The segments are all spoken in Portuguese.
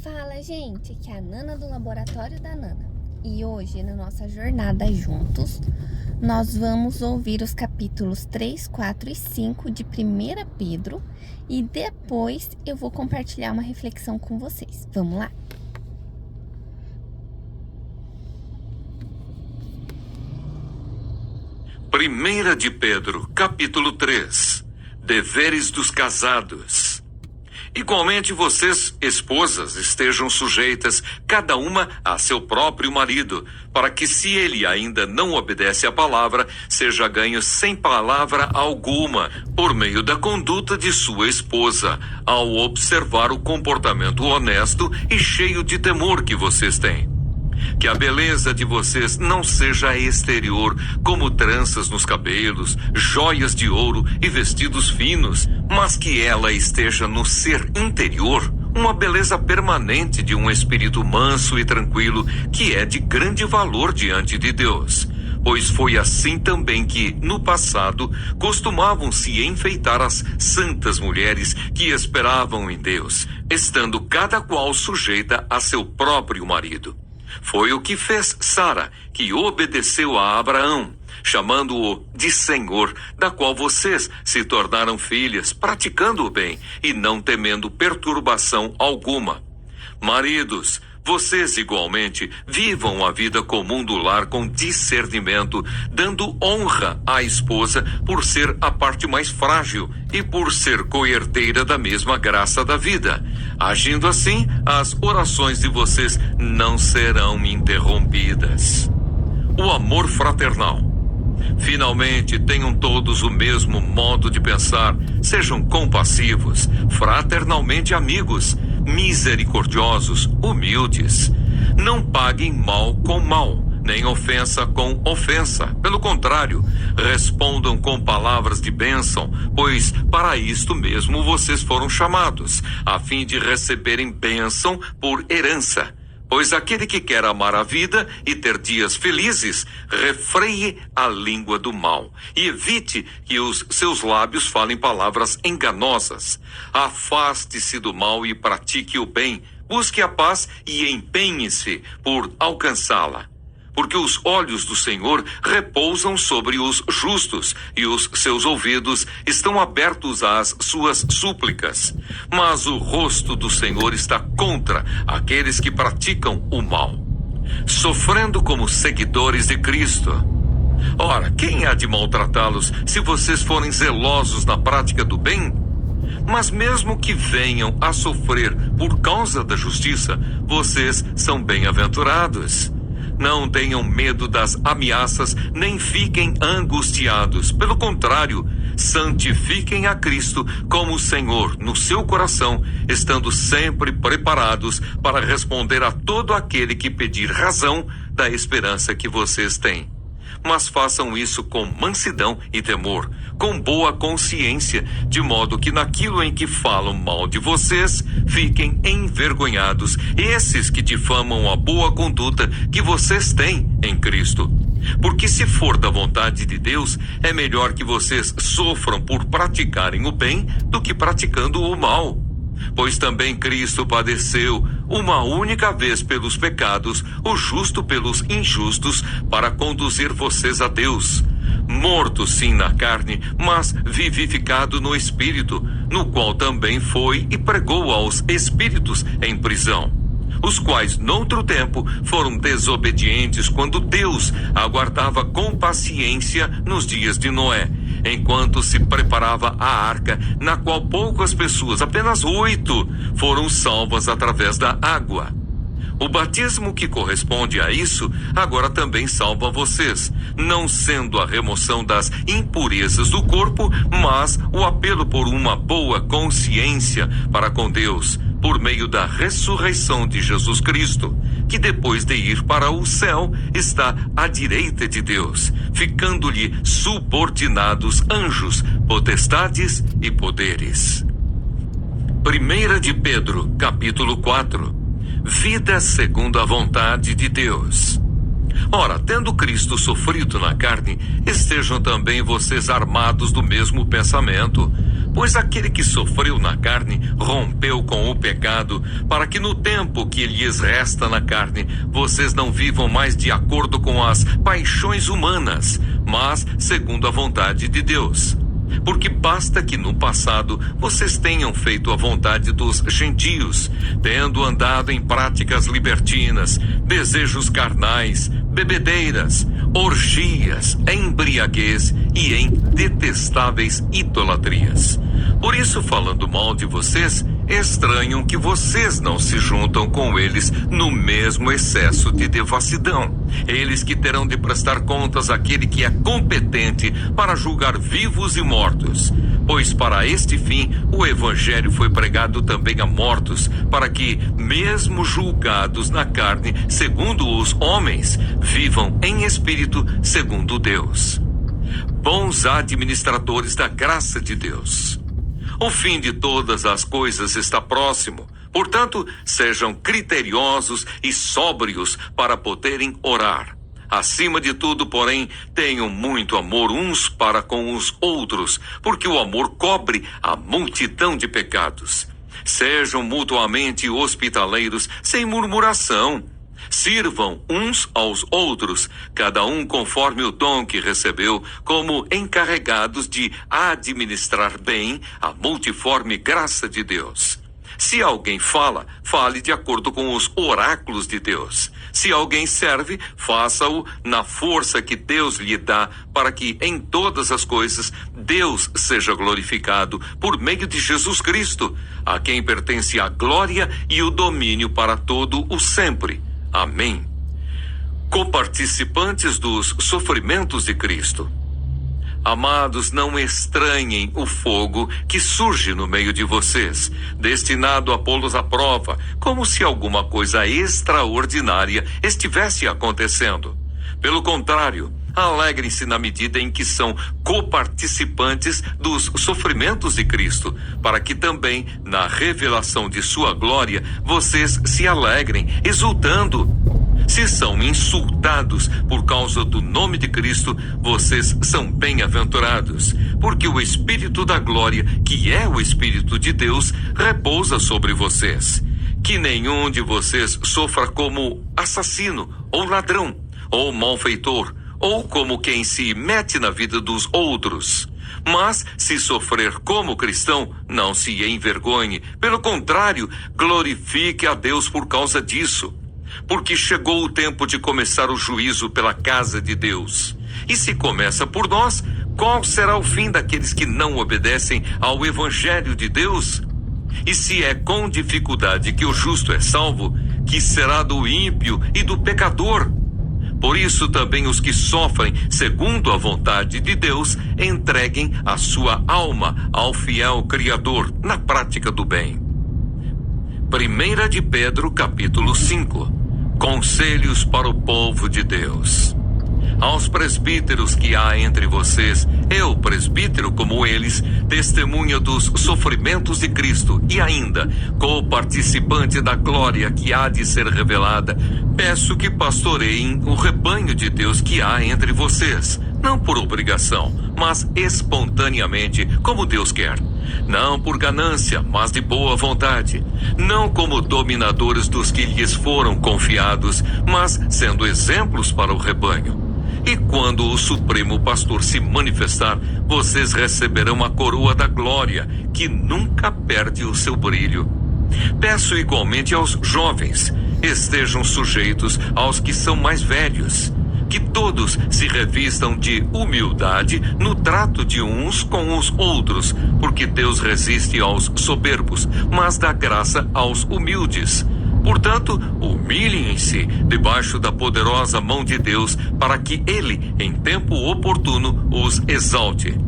Fala, gente, aqui é a Nana do Laboratório da Nana. E hoje, na nossa jornada juntos, nós vamos ouvir os capítulos 3, 4 e 5 de 1 Pedro. E depois eu vou compartilhar uma reflexão com vocês. Vamos lá? Primeira de Pedro, capítulo 3. Deveres dos casados. Igualmente vocês, esposas, estejam sujeitas, cada uma a seu próprio marido, para que, se ele ainda não obedece à palavra, seja ganho sem palavra alguma, por meio da conduta de sua esposa, ao observar o comportamento honesto e cheio de temor que vocês têm. Que a beleza de vocês não seja exterior, como tranças nos cabelos, joias de ouro e vestidos finos, mas que ela esteja no ser interior, uma beleza permanente de um espírito manso e tranquilo, que é de grande valor diante de Deus. Pois foi assim também que, no passado, costumavam se enfeitar as santas mulheres que esperavam em Deus, estando cada qual sujeita a seu próprio marido. Foi o que fez Sara, que obedeceu a Abraão, chamando-o de Senhor, da qual vocês se tornaram filhas, praticando o bem e não temendo perturbação alguma. Maridos, vocês igualmente vivam a vida comum do lar com discernimento, dando honra à esposa por ser a parte mais frágil e por ser coerdeira da mesma graça da vida. Agindo assim, as orações de vocês não serão interrompidas. O amor fraternal. Finalmente, tenham todos o mesmo modo de pensar, sejam compassivos, fraternalmente amigos, misericordiosos, humildes. Não paguem mal com mal, nem ofensa com ofensa. Pelo contrário, respondam com palavras de bênção, pois para isto mesmo vocês foram chamados, a fim de receberem bênção por herança. Pois aquele que quer amar a vida e ter dias felizes, refreie a língua do mal e evite que os seus lábios falem palavras enganosas. Afaste-se do mal e pratique o bem, busque a paz e empenhe-se por alcançá-la. Porque os olhos do Senhor repousam sobre os justos e os seus ouvidos estão abertos às suas súplicas. Mas o rosto do Senhor está contra aqueles que praticam o mal, sofrendo como seguidores de Cristo. Ora, quem há de maltratá-los se vocês forem zelosos na prática do bem? Mas mesmo que venham a sofrer por causa da justiça, vocês são bem-aventurados. Não tenham medo das ameaças, nem fiquem angustiados. Pelo contrário, santifiquem a Cristo como Senhor no seu coração, estando sempre preparados para responder a todo aquele que pedir razão da esperança que vocês têm. Mas façam isso com mansidão e temor, com boa consciência, de modo que naquilo em que falam mal de vocês, fiquem envergonhados esses que difamam a boa conduta que vocês têm em Cristo. Porque se for da vontade de Deus, é melhor que vocês sofram por praticarem o bem do que praticando o mal. Pois também Cristo padeceu uma única vez pelos pecados, o justo pelos injustos, para conduzir vocês a Deus. Morto sim na carne, mas vivificado no Espírito, no qual também foi e pregou aos espíritos em prisão, os quais, noutro tempo, foram desobedientes quando Deus aguardava com paciência nos dias de Noé, enquanto se preparava a arca, na qual poucas pessoas, apenas 8, foram salvas através da água. O batismo que corresponde a isso agora também salva vocês, não sendo a remoção das impurezas do corpo, mas o apelo por uma boa consciência para com Deus, por meio da ressurreição de Jesus Cristo, que depois de ir para o céu, está à direita de Deus, ficando-lhe subordinados anjos, potestades e poderes. 1 de Pedro, capítulo 4. Vida segundo a vontade de Deus. Ora, tendo Cristo sofrido na carne, estejam também vocês armados do mesmo pensamento, Pois aquele que sofreu na carne rompeu com o pecado, para que no tempo que lhes resta na carne, vocês não vivam mais de acordo com as paixões humanas, mas segundo a vontade de Deus. Porque basta que no passado vocês tenham feito a vontade dos gentios, tendo andado em práticas libertinas, desejos carnais, bebedeiras, orgias, embriaguez e em detestáveis idolatrias. Por isso, falando mal de vocês, estranham que vocês não se juntam com eles no mesmo excesso de devassidão. Eles que terão de prestar contas àquele que é competente para julgar vivos e mortos. Pois para este fim o evangelho foi pregado também a mortos, para que, mesmo julgados na carne, segundo os homens, vivam em espírito, segundo Deus. Bons administradores da graça de Deus. O fim de todas as coisas está próximo. Portanto, sejam criteriosos e sóbrios para poderem orar. Acima de tudo, porém, tenham muito amor uns para com os outros, porque o amor cobre a multidão de pecados. Sejam mutuamente hospitaleiros, sem murmuração. Sirvam uns aos outros, cada um conforme o dom que recebeu, como encarregados de administrar bem a multiforme graça de Deus. Se alguém fala, fale de acordo com os oráculos de Deus. Se alguém serve, faça-o na força que Deus lhe dá, para que em todas as coisas Deus seja glorificado por meio de Jesus Cristo, a quem pertence a glória e o domínio para todo o sempre. Amém. Coparticipantes dos sofrimentos de Cristo. Amados, não estranhem o fogo que surge no meio de vocês, destinado a pô-los à prova, como se alguma coisa extraordinária estivesse acontecendo. Pelo contrário, alegrem-se na medida em que são coparticipantes dos sofrimentos de Cristo, para que também, na revelação de sua glória, vocês se alegrem, exultando. Se são insultados por causa do nome de Cristo, vocês são bem-aventurados, porque o Espírito da glória, que é o Espírito de Deus, repousa sobre vocês. Que nenhum de vocês sofra como assassino, ou ladrão, ou malfeitor, ou como quem se mete na vida dos outros. Mas, se sofrer como cristão, não se envergonhe. Pelo contrário, glorifique a Deus por causa disso. Porque chegou o tempo de começar o juízo pela casa de Deus. E se começa por nós, qual será o fim daqueles que não obedecem ao Evangelho de Deus? E se é com dificuldade que o justo é salvo, que será do ímpio e do pecador? Por isso também os que sofrem segundo a vontade de Deus entreguem a sua alma ao fiel Criador na prática do bem. 1 de Pedro, capítulo 5. Conselhos para o povo de Deus. Aos presbíteros que há entre vocês, eu, presbítero como eles, testemunha dos sofrimentos de Cristo e ainda co-participante da glória que há de ser revelada, peço que pastoreiem o rebanho de Deus que há entre vocês, não por obrigação, mas espontaneamente, como Deus quer. Não por ganância, mas de boa vontade. Não como dominadores dos que lhes foram confiados, mas sendo exemplos para o rebanho. E quando o Supremo Pastor se manifestar, vocês receberão a coroa da glória, que nunca perde o seu brilho. Peço igualmente aos jovens, estejam sujeitos aos que são mais velhos. Que todos se revistam de humildade no trato de uns com os outros, porque Deus resiste aos soberbos, mas dá graça aos humildes. Portanto, humilhem-se debaixo da poderosa mão de Deus, para que Ele, em tempo oportuno, os exalte.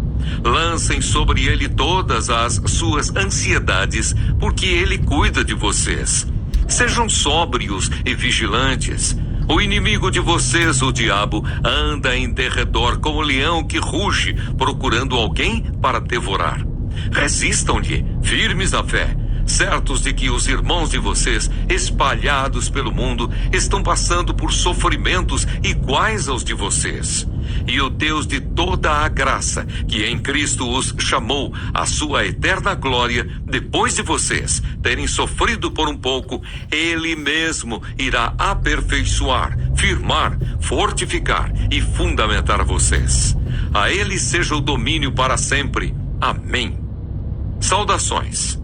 Lancem sobre Ele todas as suas ansiedades, porque Ele cuida de vocês. Sejam sóbrios e vigilantes. O inimigo de vocês, o diabo, anda em derredor como leão que ruge, procurando alguém para devorar. Resistam-lhe, firmes na fé, certos de que os irmãos de vocês, espalhados pelo mundo, estão passando por sofrimentos iguais aos de vocês. E o Deus de toda a graça, que em Cristo os chamou à sua eterna glória, depois de vocês terem sofrido por um pouco, Ele mesmo irá aperfeiçoar, firmar, fortificar e fundamentar vocês. A Ele seja o domínio para sempre. Amém. Saudações.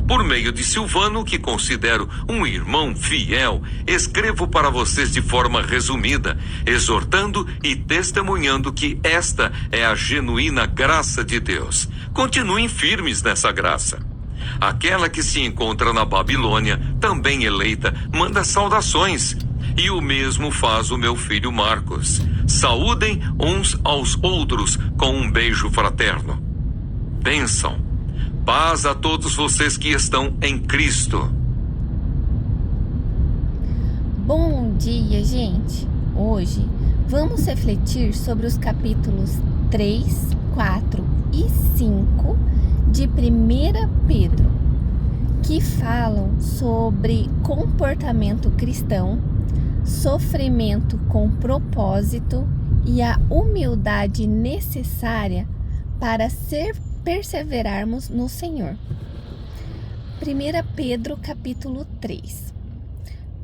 Por meio de Silvano, que considero um irmão fiel, escrevo para vocês de forma resumida, exortando e testemunhando que esta é a genuína graça de Deus. Continuem firmes nessa graça. Aquela que se encontra na Babilônia, também eleita, manda saudações. E o mesmo faz o meu filho Marcos. Saúdem uns aos outros com um beijo fraterno. Bênção. Paz a todos vocês que estão em Cristo. Bom dia, gente! Hoje vamos refletir sobre os capítulos 3, 4 e 5 de 1 Pedro, que falam sobre comportamento cristão, sofrimento com propósito e a humildade necessária para perseverarmos no Senhor. 1 Pedro capítulo 3.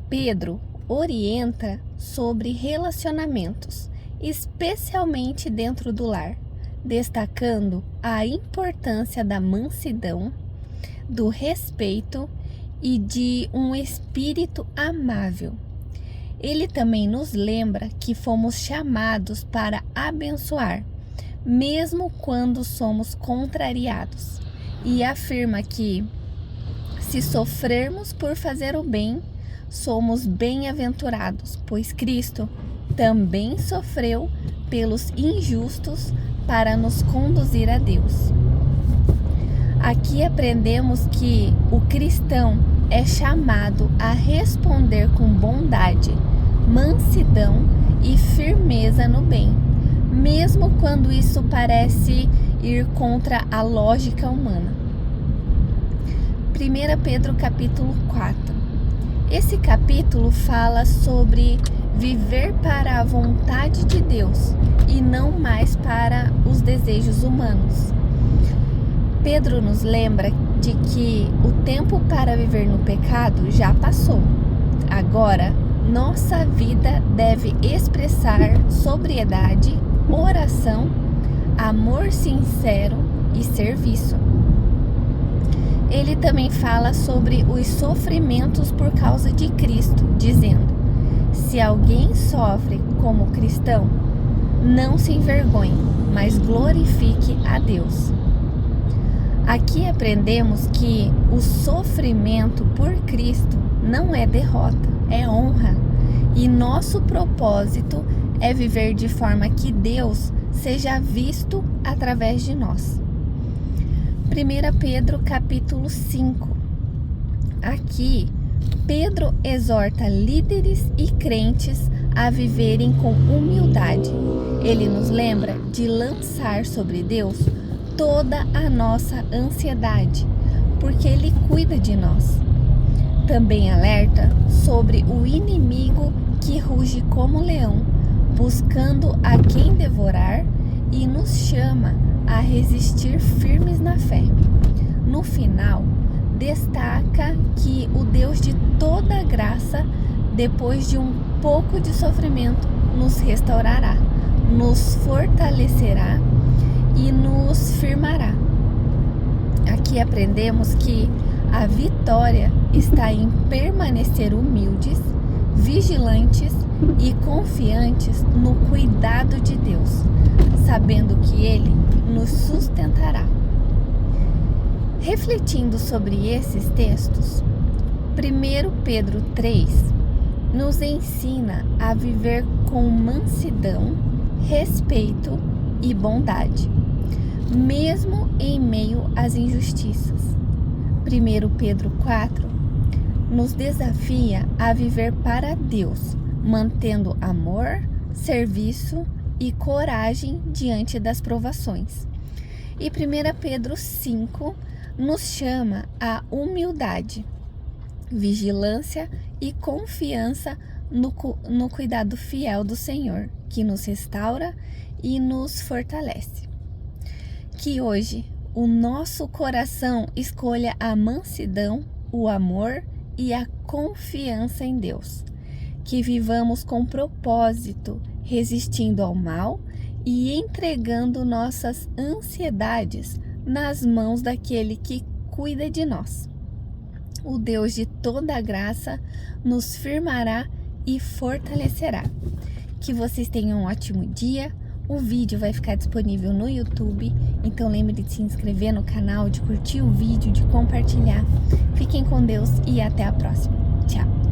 Pedro orienta sobre relacionamentos, especialmente dentro do lar, destacando a importância da mansidão, do respeito e de um espírito amável. Ele também nos lembra que fomos chamados para abençoar, mesmo quando somos contrariados, e afirma que, se sofrermos por fazer o bem, somos bem-aventurados, pois Cristo também sofreu pelos injustos para nos conduzir a Deus. Aqui aprendemos que o cristão é chamado a responder com bondade, mansidão e firmeza no bem, mesmo quando isso parece ir contra a lógica humana. 1 Pedro capítulo 4. Esse capítulo fala sobre viver para a vontade de Deus e não mais para os desejos humanos. Pedro nos lembra de que o tempo para viver no pecado já passou. Agora, nossa vida deve expressar sobriedade, oração, amor sincero e serviço. Ele também fala sobre os sofrimentos por causa de Cristo, dizendo: se alguém sofre como cristão, não se envergonhe, mas glorifique a Deus. Aqui aprendemos que o sofrimento por Cristo não é derrota, é honra, e nosso propósito é viver de forma que Deus seja visto através de nós. 1 Pedro capítulo 5. Aqui, Pedro exorta líderes e crentes a viverem com humildade. Ele nos lembra de lançar sobre Deus toda a nossa ansiedade, porque Ele cuida de nós. Também alerta sobre o inimigo que ruge como leão, buscando a quem devorar, e nos chama a resistir firmes na fé. No final, destaca que o Deus de toda graça, depois de um pouco de sofrimento, nos restaurará, nos fortalecerá e nos firmará. Aqui aprendemos que a vitória está em permanecer humildes, vigilantes e confiantes no cuidado de Deus, sabendo que Ele nos sustentará. Refletindo sobre esses textos, 1 Pedro 3 nos ensina a viver com mansidão, respeito e bondade, mesmo em meio às injustiças. 1 Pedro 4 nos desafia a viver para Deus, mantendo amor, serviço e coragem diante das provações. E 1 Pedro 5 nos chama à humildade, vigilância e confiança no cuidado fiel do Senhor, que nos restaura e nos fortalece. Que hoje o nosso coração escolha a mansidão, o amor e a confiança em Deus. Que vivamos com propósito, resistindo ao mal e entregando nossas ansiedades nas mãos daquele que cuida de nós. O Deus de toda a graça nos firmará e fortalecerá. Que vocês tenham um ótimo dia. O vídeo vai ficar disponível no YouTube, então lembre de se inscrever no canal, de curtir o vídeo, de compartilhar. Fiquem com Deus e até a próxima. Tchau!